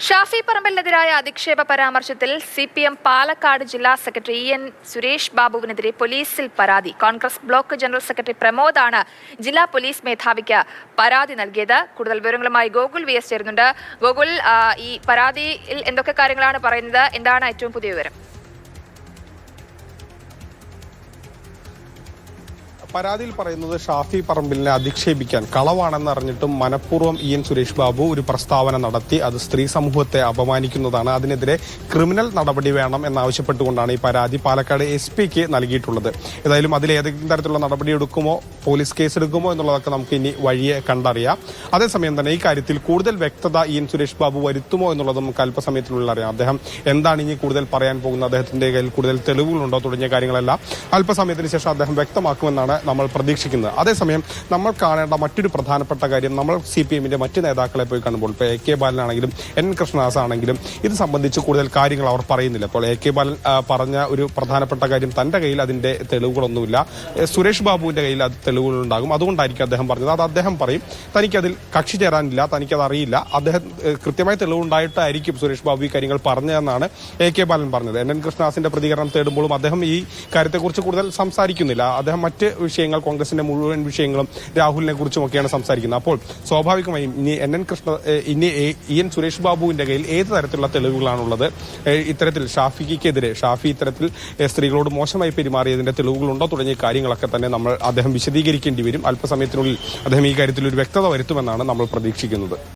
ഷാഫി പറമ്പലിനെതിരായ അധിക്ഷേപ പരാമർശത്തിൽ സിപിഎം പാലക്കാട് ജില്ലാ secretary N Suresh ബാബുവിനെതിരെ പോലീസിൽ പരാതി. കോൺഗ്രസ് ബ്ലോക്ക് ജനറൽ സെക്രട്ടറി പ്രമോദാണ് ജില്ലാ പോലീസ് മേധാവിക്ക് പരാതി നൽകിയത്. കൂടുതൽ വിവരങ്ങളുമായി ഗോകുൽ വി എസ് ചേരുന്നുണ്ട്. ഗോകുൽ, ഈ പരാതിയിൽ എന്തൊക്കെ കാര്യങ്ങളാണ് പറയുന്നത്? എന്താണ് ഏറ്റവും പുതിയ വിവരം? പരാതിയിൽ പറയുന്നത് ഷാഫി പറമ്പിലിനെ അധിക്ഷേപിക്കാൻ കളവാണെന്ന് അറിഞ്ഞിട്ടും മനഃപൂർവ്വം എൻ സുരേഷ് ബാബു ഒരു പ്രസ്താവന നടത്തി. അത് സ്ത്രീ സമൂഹത്തെ അപമാനിക്കുന്നതാണ്. അതിനെതിരെ ക്രിമിനൽ നടപടി വേണം എന്നാവശ്യപ്പെട്ടുകൊണ്ടാണ് ഈ പരാതി പാലക്കാട് SP-ക്ക് നൽകിയിട്ടുള്ളത്. ഏതായാലും അതിൽ ഏതെങ്കിലും തരത്തിലുള്ള നടപടി എടുക്കുമോ, പോലീസ് കേസെടുക്കുമോ എന്നുള്ളതൊക്കെ നമുക്ക് ഇനി വഴിയെ കണ്ടറിയാം. അതേസമയം തന്നെ ഈ കാര്യത്തിൽ കൂടുതൽ വ്യക്തത എൻ സുരേഷ് ബാബു വരുത്തുമോ എന്നുള്ളത് നമുക്ക് അല്പസമയത്തിനുള്ളിൽ അറിയാം. അദ്ദേഹം എന്താണ് ഇനി കൂടുതൽ പറയാൻ പോകുന്നത്, അദ്ദേഹത്തിന്റെ കയ്യിൽ കൂടുതൽ തെളിവുകളുണ്ടോ തുടങ്ങിയ കാര്യങ്ങളെല്ലാം അല്പസമയത്തിന് ശേഷം അദ്ദേഹം വ്യക്തമാക്കുമെന്നാണ് നമ്മൾ പ്രതീക്ഷിക്കുന്നത്. അതേസമയം നമ്മൾ കാണേണ്ട മറ്റൊരു പ്രധാനപ്പെട്ട കാര്യം, നമ്മൾ CPM-ന്റെ മറ്റ് നേതാക്കളെ പോയി കാണുമ്പോൾ ഇപ്പോൾ AK ബാലനാണെങ്കിലും NN കൃഷ്ണദാസ് ആണെങ്കിലും ഇത് സംബന്ധിച്ച് കൂടുതൽ കാര്യങ്ങൾ അവർ പറയുന്നില്ല. ഇപ്പോൾ AK ബാലൻ പറഞ്ഞ ഒരു പ്രധാനപ്പെട്ട കാര്യം, തന്റെ കയ്യിൽ അതിന്റെ തെളിവുകളൊന്നുമില്ല, സുരേഷ് ബാബുവിന്റെ കയ്യിൽ അത് തെളിവുകളുണ്ടാകും, അതുകൊണ്ടായിരിക്കും അദ്ദേഹം പറഞ്ഞത്. അത് അദ്ദേഹം പറയും, തനിക്കതിൽ കക്ഷി ചേരാനില്ല, തനിക്കത് അറിയില്ല, അദ്ദേഹം കൃത്യമായി തെളിവുണ്ടായിട്ടായിരിക്കും സുരേഷ് ബാബു ഈ കാര്യങ്ങൾ പറഞ്ഞതെന്നാണ് AK ബാലൻ പറഞ്ഞത്. NN കൃഷ്ണദാസിന്റെ പ്രതികരണം തേടുമ്പോഴും അദ്ദേഹം ഈ കാര്യത്തെക്കുറിച്ച് കൂടുതൽ സംസാരിക്കുന്നില്ല. അദ്ദേഹം മറ്റ് വിഷയങ്ങൾ, കോൺഗ്രസിന്റെ മുഴുവൻ വിഷയങ്ങളും രാഹുലിനെ കുറിച്ചുമൊക്കെയാണ് സംസാരിക്കുന്നത്. അപ്പോൾ സ്വാഭാവികമായും ഇനി എൻ സുരേഷ് ബാബുവിന്റെ കയ്യിൽ ഏത് തരത്തിലുള്ള തെളിവുകളാണുള്ളത്? ഇത്തരത്തിൽ ഷാഫി ഇത്തരത്തിൽ സ്ത്രീകളോട് മോശമായി പെരുമാറിയതിന്റെ തെളിവുകളുണ്ടോ തുടങ്ങിയ കാര്യങ്ങളൊക്കെ തന്നെ അദ്ദേഹം വിശദീകരിക്കേണ്ടി വരും. അല്പസമയത്തിനുള്ളിൽ അദ്ദേഹം ഈ കാര്യത്തിൽ ഒരു വ്യക്തത വരുത്തുമെന്നാണ് നമ്മൾ പ്രതീക്ഷിക്കുന്നത്.